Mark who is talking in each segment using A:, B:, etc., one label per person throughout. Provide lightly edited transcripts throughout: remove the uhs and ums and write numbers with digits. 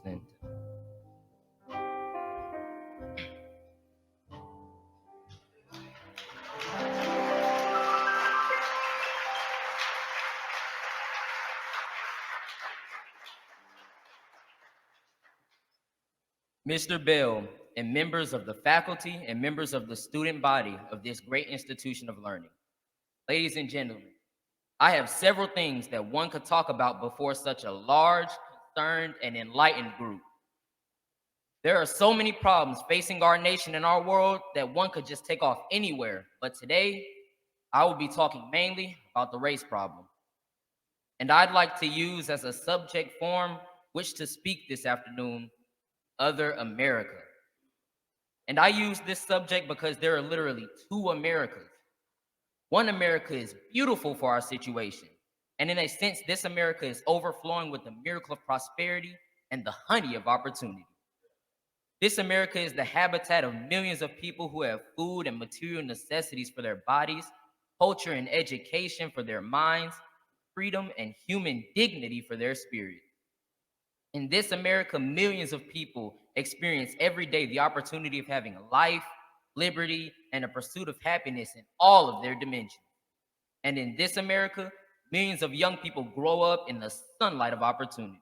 A: Understand. Mr. Bell and members of the faculty and members of the student body of this great institution of learning. Ladies and gentlemen, I have several things that one could talk about before such a large, concerned, and enlightened group. There are so many problems facing our nation and our world that one could just take off anywhere, but today, I will be talking mainly about the race problem. And I'd like to use as a subject form which to speak this afternoon, Other America. And I use this subject because there are literally two Americas. One America is beautiful for our situation. And in a sense, this America is overflowing with the miracle of prosperity and the honey of opportunity. This America is the habitat of millions of people who have food and material necessities for their bodies, culture and education for their minds, freedom and human dignity for their spirit. In this America, millions of people experience every day the opportunity of having a life, liberty, and a pursuit of happiness in all of their dimensions. And in this America, millions of young people grow up in the sunlight of opportunity.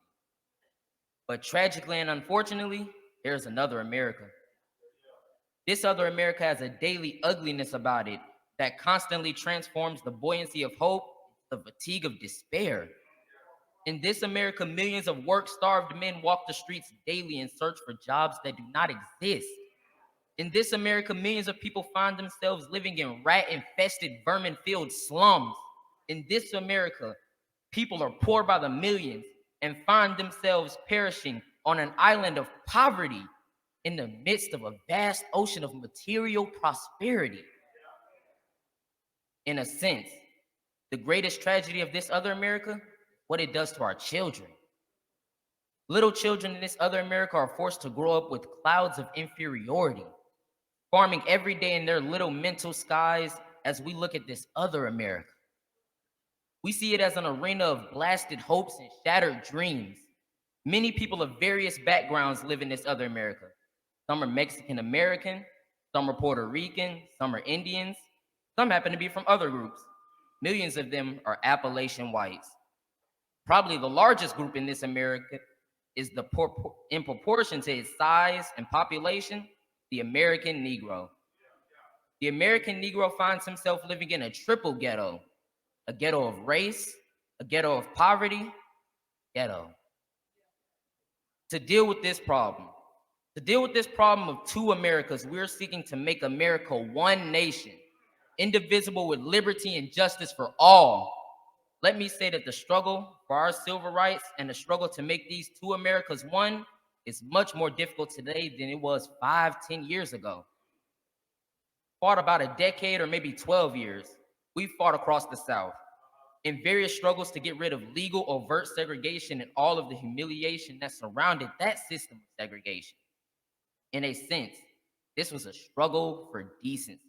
A: But tragically and unfortunately, there's another America. This other America has a daily ugliness about it that constantly transforms the buoyancy of hope, the fatigue of despair. In this America, millions of work-starved men walk the streets daily in search for jobs that do not exist. In this America, millions of people find themselves living in rat-infested, vermin-filled slums. In this America, people are poor by the millions and find themselves perishing on an island of poverty in the midst of a vast ocean of material prosperity. In a sense, the greatest tragedy of this other America, what it does to our children. Little children in this other America are forced to grow up with clouds of inferiority, farming every day in their little mental skies as we look at this other America. We see it as an arena of blasted hopes and shattered dreams. Many people of various backgrounds live in this other America. Some are Mexican American, some are Puerto Rican, some are Indians, some happen to be from other groups. Millions of them are Appalachian whites. Probably the largest group in this America is in proportion to its size and population, the American Negro. The American Negro finds himself living in a triple ghetto, a ghetto of race, a ghetto of poverty, ghetto. To deal with this problem of two Americas, we're seeking to make America one nation, indivisible with liberty and justice for all. Let me say that the struggle for our civil rights and the struggle to make these two Americas one is much more difficult today than it was 5, 10 years ago. Fought about a decade or maybe 12 years, we fought across the South in various struggles to get rid of legal overt segregation and all of the humiliation that surrounded that system of segregation. In a sense, this was a struggle for decency.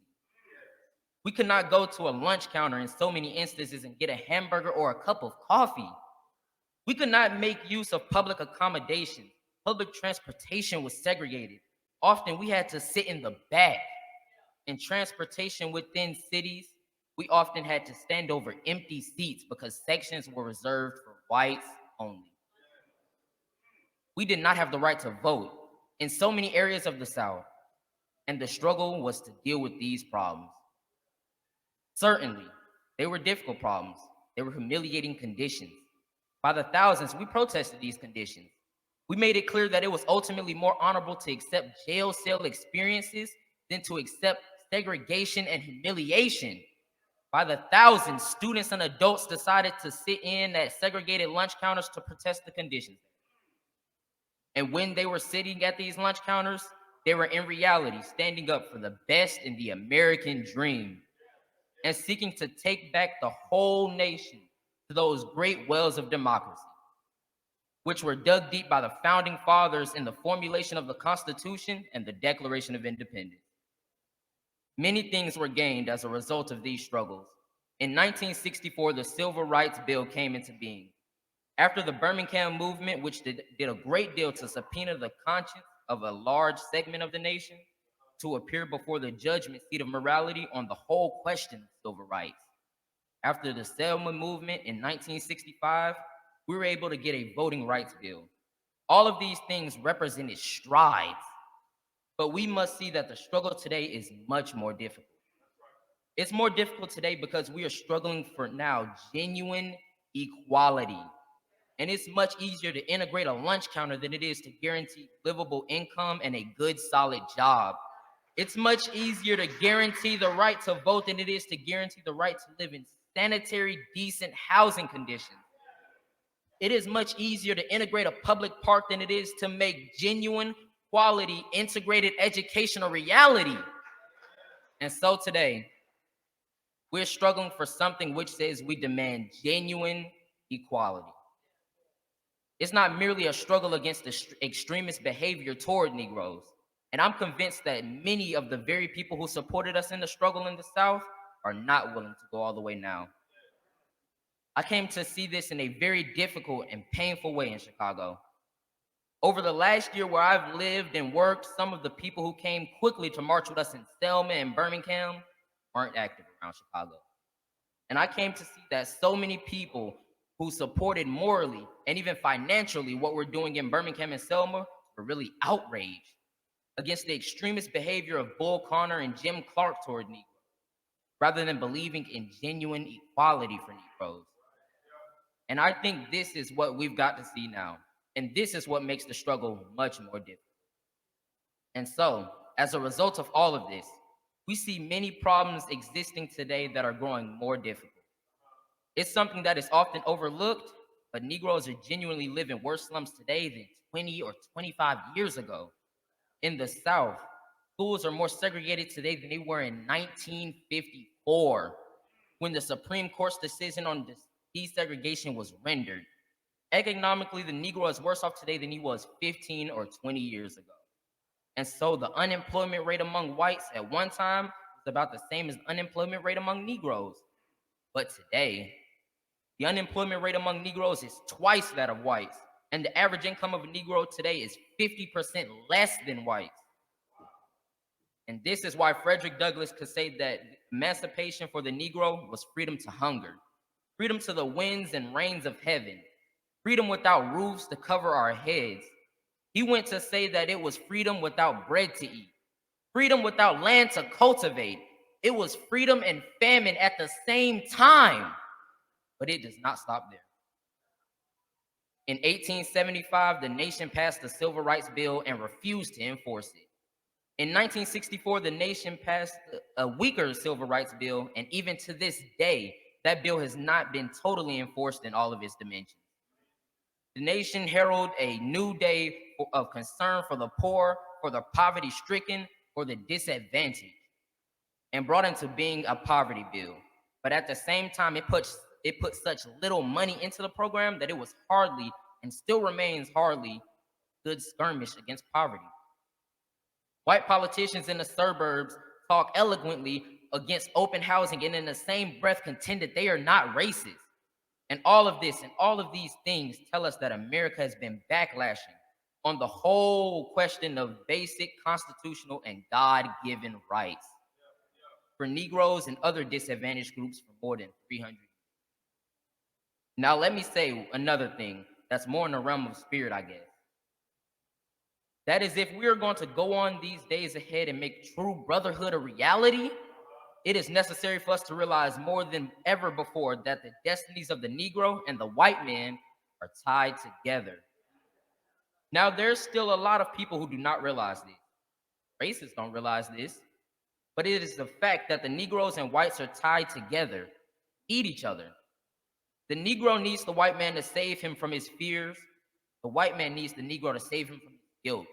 A: We could not go to a lunch counter in so many instances and get a hamburger or a cup of coffee. We could not make use of public accommodation. Public transportation was segregated. Often we had to sit in the back. In transportation within cities, we often had to stand over empty seats because sections were reserved for whites only. We did not have the right to vote in so many areas of the South, and the struggle was to deal with these problems. Certainly, they were difficult problems. They were humiliating conditions. By the thousands, we protested these conditions. We made it clear that it was ultimately more honorable to accept jail cell experiences than to accept segregation and humiliation. By the thousands, students and adults decided to sit in at segregated lunch counters to protest the conditions. And when they were sitting at these lunch counters, they were in reality standing up for the best in the American dream and seeking to take back the whole nation to those great wells of democracy, which were dug deep by the founding fathers in the formulation of the Constitution and the Declaration of Independence. Many things were gained as a result of these struggles. In 1964, the Civil Rights Bill came into being. After the Birmingham movement, which did a great deal to subpoena the conscience of a large segment of the nation to appear before the judgment seat of morality on the whole question of civil rights. After the Selma movement in 1965, we were able to get a voting rights bill. All of these things represented strides, but we must see that the struggle today is much more difficult. It's more difficult today because we are struggling for now genuine equality. And it's much easier to integrate a lunch counter than it is to guarantee livable income and a good, solid job. It's much easier to guarantee the right to vote than it is to guarantee the right to live in sanitary, decent housing conditions. It is much easier to integrate a public park than it is to make genuine, quality, integrated education a reality. And so today, we're struggling for something which says we demand genuine equality. It's not merely a struggle against the extremist behavior toward Negroes. And I'm convinced that many of the very people who supported us in the struggle in the South are not willing to go all the way now. I came to see this in a very difficult and painful way in Chicago. Over the last year where I've lived and worked, some of the people who came quickly to march with us in Selma and Birmingham aren't active around Chicago. And I came to see that so many people who supported morally and even financially what we're doing in Birmingham and Selma were really outraged against the extremist behavior of Bull Connor and Jim Clark toward Negroes, rather than believing in genuine equality for Negroes. And I think this is what we've got to see now. And this is what makes the struggle much more difficult. And so, as a result of all of this, we see many problems existing today that are growing more difficult. It's something that is often overlooked, but Negroes are genuinely living worse slums today than 20 or 25 years ago. In the South, schools are more segregated today than they were in 1954, when the Supreme Court's decision on desegregation was rendered. Economically, the Negro is worse off today than he was 15 or 20 years ago. And so the unemployment rate among whites at one time was about the same as the unemployment rate among Negroes. But today, the unemployment rate among Negroes is twice that of whites. And the average income of a Negro today is 50% less than whites. And this is why Frederick Douglass could say that emancipation for the Negro was freedom to hunger, freedom to the winds and rains of heaven, freedom without roofs to cover our heads. He went to say that it was freedom without bread to eat, freedom without land to cultivate. It was freedom and famine at the same time. But it does not stop there. In 1875, the nation passed the Civil Rights Bill and refused to enforce it. In 1964, the nation passed a weaker Civil Rights Bill, and even to this day, that bill has not been totally enforced in all of its dimensions. The nation heralded a new day of concern for the poor, for the poverty-stricken, for the disadvantaged, and brought into being a poverty bill. But at the same time, it put such little money into the program that it was hardly, and still remains hardly, good skirmish against poverty. White politicians in the suburbs talk eloquently against open housing and in the same breath contend that they are not racist. And all of this and all of these things tell us that America has been backlashing on the whole question of basic constitutional and God-given rights for Negroes and other disadvantaged groups for more than 300 years. Now, let me say another thing that's more in the realm of spirit, I guess. That is, if we are going to go on these days ahead and make true brotherhood a reality, it is necessary for us to realize more than ever before that the destinies of the Negro and the white man are tied together. Now, there's still a lot of people who do not realize this. Racists don't realize this, but it is the fact that the Negroes and whites are tied together, eat each other. The Negro needs the white man to save him from his fears. The white man needs the Negro to save him from his guilt.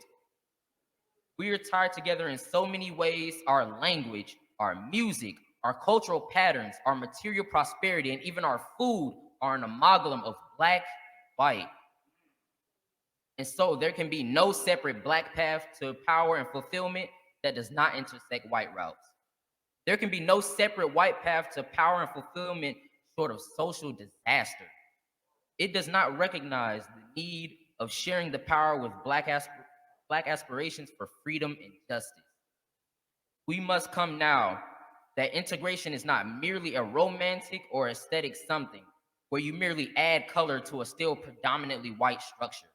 A: We are tied together in so many ways: our language, our music, our cultural patterns, our material prosperity, and even our food are an amalgam of black, white. And so there can be no separate black path to power and fulfillment that does not intersect white routes. There can be no separate white path to power and fulfillment short of social disaster. It does not recognize the need of sharing the power with black aspirations for freedom and justice. We must come now that integration is not merely a romantic or aesthetic something where you merely add color to a still predominantly white structure.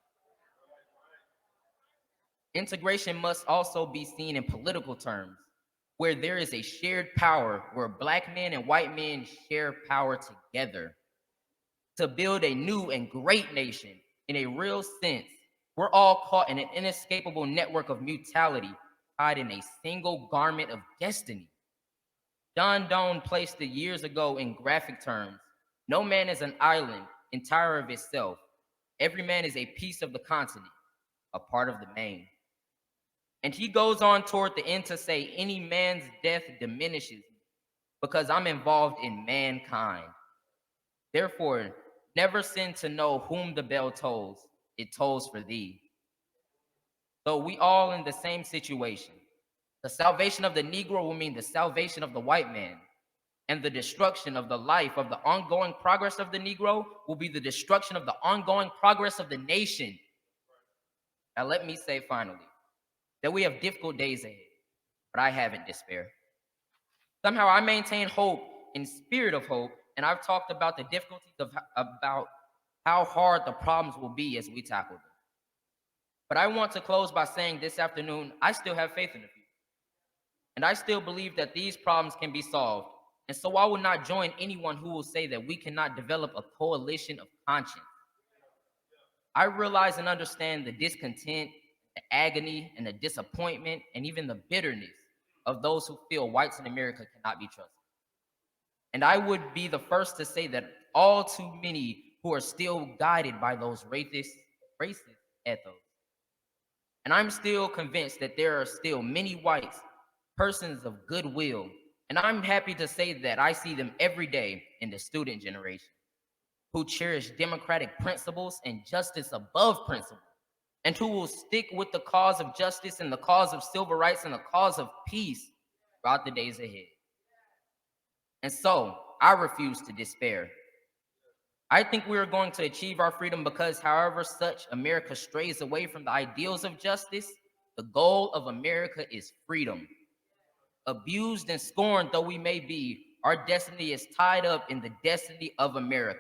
A: Integration must also be seen in political terms, where there is a shared power where black men and white men share power together to build a new and great nation in a real sense. We're all caught in an inescapable network of mutuality tied in a single garment of destiny. John Donne placed it years ago in graphic terms. No man is an island entire of itself. Every man is a piece of the continent, a part of the main. And he goes on toward the end to say, any man's death diminishes me because I'm involved in mankind. Therefore, never sin to know whom the bell tolls. It tolls for thee. So we all in the same situation. The salvation of the Negro will mean the salvation of the white man. And the destruction of the life of the ongoing progress of the Negro will be the destruction of the ongoing progress of the nation. Now let me say finally that we have difficult days ahead, but I haven't despair. Somehow I maintain hope in spirit of hope, and I've talked about the difficulties about how hard the problems will be as we tackle them. But I want to close by saying this afternoon, I still have faith in the future. And I still believe that these problems can be solved. And so I will not join anyone who will say that we cannot develop a coalition of conscience. I realize and understand the discontent, the agony, and the disappointment, and even the bitterness of those who feel whites in America cannot be trusted. And I would be the first to say that all too many who are still guided by those racist ethos. And I'm still convinced that there are still many whites, persons of goodwill, and I'm happy to say that I see them every day in the student generation, who cherish democratic principles and justice above principle, and who will stick with the cause of justice and the cause of civil rights and the cause of peace throughout the days ahead. And so I refuse to despair. I think we are going to achieve our freedom because however such America strays away from the ideals of justice, the goal of America is freedom. Abused and scorned though we may be, our destiny is tied up in the destiny of America.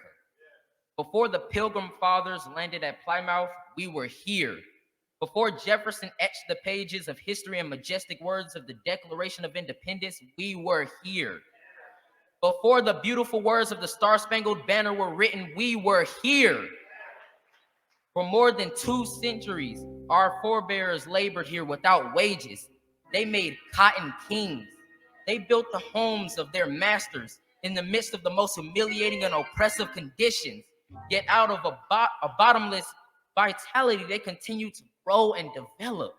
A: Before the Pilgrim Fathers landed at Plymouth, we were here. Before Jefferson etched the pages of history in majestic words of the Declaration of Independence, we were here. Before the beautiful words of the Star-Spangled Banner were written, we were here. For more than 2 centuries, our forebears labored here without wages. They made cotton kings. They built the homes of their masters in the midst of the most humiliating and oppressive conditions. Yet out of a bottomless vitality, they continue to grow and develop.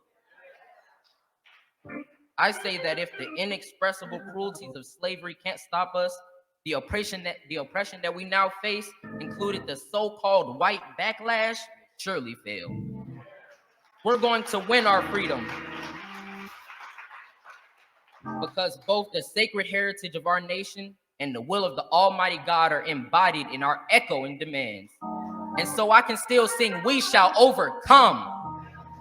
A: I say that if the inexpressible cruelties of slavery can't stop us, the oppression that we now face, included the so-called white backlash, surely fail. We're going to win our freedom because both the sacred heritage of our nation and the will of the Almighty God are embodied in our echoing demands. And so I can still sing, we shall overcome.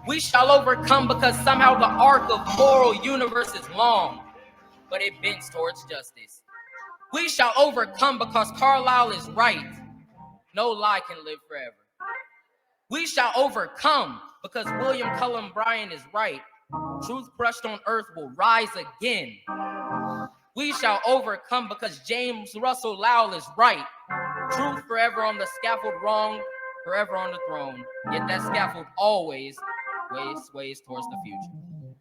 A: We shall overcome because somehow the arc of moral universe is long, but it bends towards justice. We shall overcome because Carlyle is right. No lie can live forever. We shall overcome because William Cullen Bryant is right. Truth crushed on earth will rise again. We shall overcome because James Russell Lowell is right. Truth forever on the scaffold, wrong forever on the throne. Yet that scaffold always sways towards the future.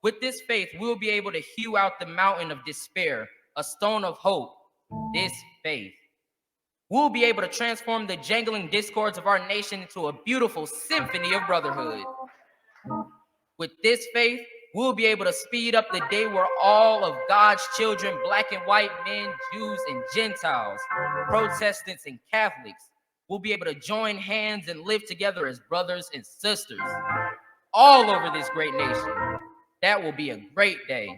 A: With this faith, we'll be able to hew out the mountain of despair, a stone of hope, this faith. We'll be able to transform the jangling discords of our nation into a beautiful symphony of brotherhood. With this faith, we'll be able to speed up the day where all of God's children, black and white men, Jews and Gentiles, Protestants and Catholics, will be able to join hands and live together as brothers and sisters all over this great nation. That will be a great day.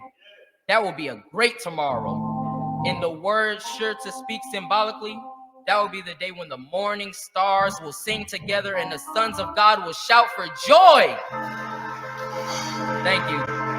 A: That will be a great tomorrow. In the words sure to speak symbolically, That will be the day when the morning stars will sing together and the sons of God will shout for joy. Thank you.